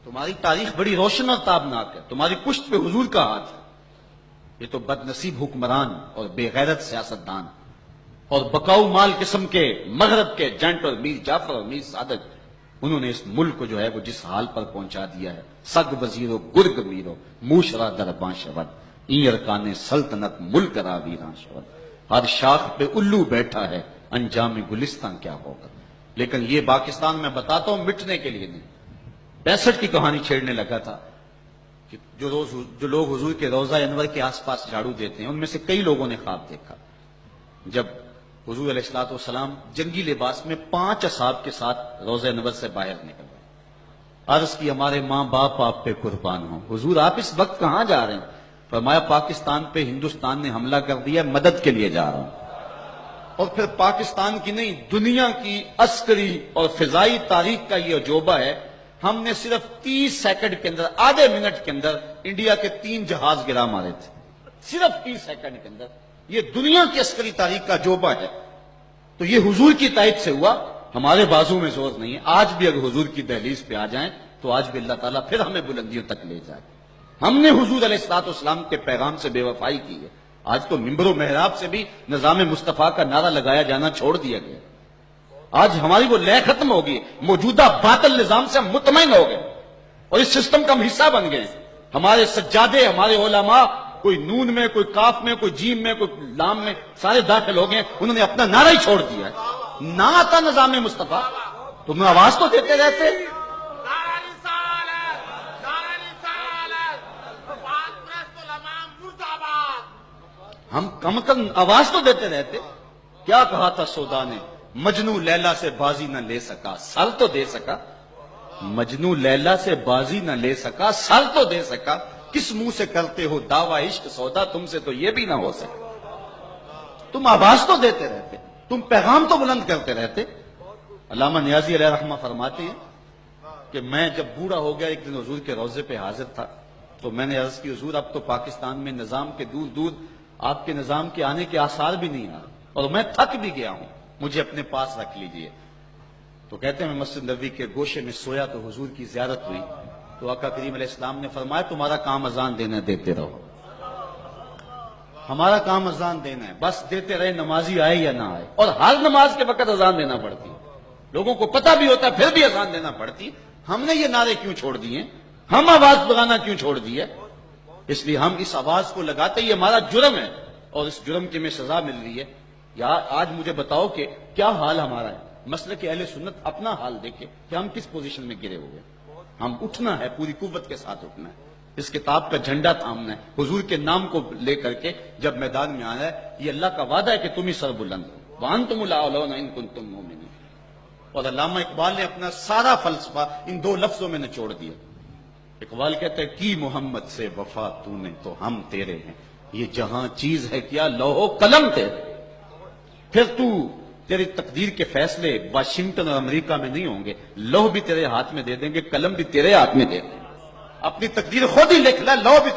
تمہاری تاریخ بڑی روشن اور تابناک ہے، تمہاری پشت پہ حضور کا ہاتھ ہے۔ یہ تو بد نصیب حکمران اور بے غیرت سیاستدان اور بکاؤ مال قسم کے مغرب کے جنٹ اور میر جعفر اور میر صادق، انہوں نے اس ملک کو جو ہے وہ جس حال پر پہنچا دیا ہے۔ سگ وزیرو گرگ میرو موشرا درباں شود، این ارکان سلطنت ملک را ویراں شود۔ ہر شاخ پہ الو بیٹھا ہے، انجام گلستان کیا ہوگا۔ لیکن یہ پاکستان میں بتاتا ہوں مٹنے کے لیے نہیں۔ 65 کی کہانی چھیڑنے لگا تھا کہ جو لوگ حضور کے روضہ انور کے آس پاس جھاڑو دیتے ہیں، ان میں سے کئی لوگوں نے خواب دیکھا جب حضور علیہ الصلوۃ والسلام جنگی لباس میں 5 اصحاب کے ساتھ روضہ انور سے باہر نکل گئے۔ عرض کی ہمارے ماں باپ آپ پہ قربان ہوں، حضور آپ اس وقت کہاں جا رہے ہیں؟ فرمایا پاکستان پہ ہندوستان نے حملہ کر دیا، مدد کے لیے جا رہا ہوں۔ اور پھر پاکستان کی نہیں، دنیا کی عسکری اور فضائی تاریخ کا یہ عجوبہ ہے، ہم نے صرف 30 سیکنڈ کے اندر، آدھے منٹ کے اندر انڈیا کے 3 جہاز گرا مارے تھے، صرف 30 سیکنڈ کے اندر۔ یہ دنیا کی عسکری تاریخ کا عجوبہ ہے۔ تو یہ حضور کی تائید سے ہوا، ہمارے بازو میں زور نہیں ہے۔ آج بھی اگر حضور کی دہلیز پہ آ جائیں تو آج بھی اللہ تعالیٰ پھر ہمیں بلندیوں تک لے جائے۔ ہم نے حضور علیہ الصلوۃ والسلام کے پیغام سے بے وفائی کی ہے۔ آج تو ممبر و محراب سے بھی نظام مصطفیٰ کا نعرہ لگایا جانا چھوڑ دیا گیا۔ آج ہماری وہ لے ختم ہوگی، موجودہ باطل نظام سے ہم مطمئن ہو گئے اور اس سسٹم کا ہم حصہ بن گئے۔ ہمارے سجادے، ہمارے علماء، کوئی نون میں، کوئی کاف میں، کوئی جیم میں، کوئی لام میں، سارے داخل ہو گئے، انہوں نے اپنا نعرہ ہی چھوڑ دیا ہے۔ نہ آتا نظام مصطفیٰ، تم آواز تو دیتے رہتے۔ ہم کم کم آواز تو دیتے رہتے۔ کیا کہا تھا سودا نے؟ مجنو لیلا سے بازی نہ لے سکا، سر تو دے سکا۔ مجنو لیلا سے بازی نہ لے سکا، سر تو دے سکا۔ کس منہ سے کرتے ہو دعویٰ عشق سودا، تم سے تو یہ بھی نہ ہو سکا۔ تم آواز تو دیتے رہتے، تم پیغام تو بلند کرتے رہتے۔ علامہ نیازی علیہ رحمہ فرماتے ہیں کہ میں جب بوڑھا ہو گیا، ایک دن حضور کے روضے پہ حاضر تھا تو میں نے عرض کی حضور اب تو پاکستان میں نظام کے دور دور آپ کے نظام کے آنے کے آثار بھی نہیں آ اور میں تھک بھی گیا ہوں، مجھے اپنے پاس رکھ لیجئے۔ تو کہتے ہیں میں مسجد نبوی کے گوشے میں سویا تو حضور کی زیارت ہوئی تو آقا کریم علیہ السلام نے فرمایا تمہارا کام اذان دینا، دیتے رہو، ہمارا کام اذان دینا ہے، بس دیتے رہے، نمازی آئے یا نہ آئے۔ اور ہر نماز کے وقت اذان دینا پڑتی، لوگوں کو پتہ بھی ہوتا ہے پھر بھی اذان دینا پڑتی۔ ہم نے یہ نعرے کیوں چھوڑ دیے؟ ہم آواز لگانا کیوں چھوڑ دیے؟ اس لیے ہم اس آواز کو لگاتے، یہ ہمارا جرم ہے اور اس جرم کی ہمیں سزا مل رہی ہے۔ یا آج مجھے بتاؤ کہ کیا حال ہمارا ہے؟ مسلک اہل سنت اپنا حال دیکھے کہ ہم کس پوزیشن میں گرے ہوئے۔ ہم اٹھنا ہے، پوری قوت کے ساتھ اٹھنا ہے، اس کتاب کا جھنڈا تھامنا ہے، حضور کے نام کو لے کر کے جب میدان میں آنا ہے۔ یہ اللہ کا وعدہ ہے کہ تم ہی سر بلند ہو، وَأَنْتُمُ الْأَعْلَوْنَ إِن كُنتُم مُؤْمِنِينَ۔ اور علامہ اقبال نے اپنا سارا فلسفہ ان 2 لفظوں میں نچوڑ دیا۔ اقبال کہتے ہیں کی محمد سے وفا تو نے تو ہم تیرے ہیں، یہ جہاں چیز ہے کیا لوح و قلم تیرے۔ پھر تیری تقدیر کے فیصلے واشنگٹن اور امریکہ میں نہیں ہوں گے، لوح بھی تیرے ہاتھ میں دے دیں گے، قلم بھی تیرے ہاتھ میں دے دیں گے۔ اپنی تقدیر خود ہی لکھ لے، لوح بھی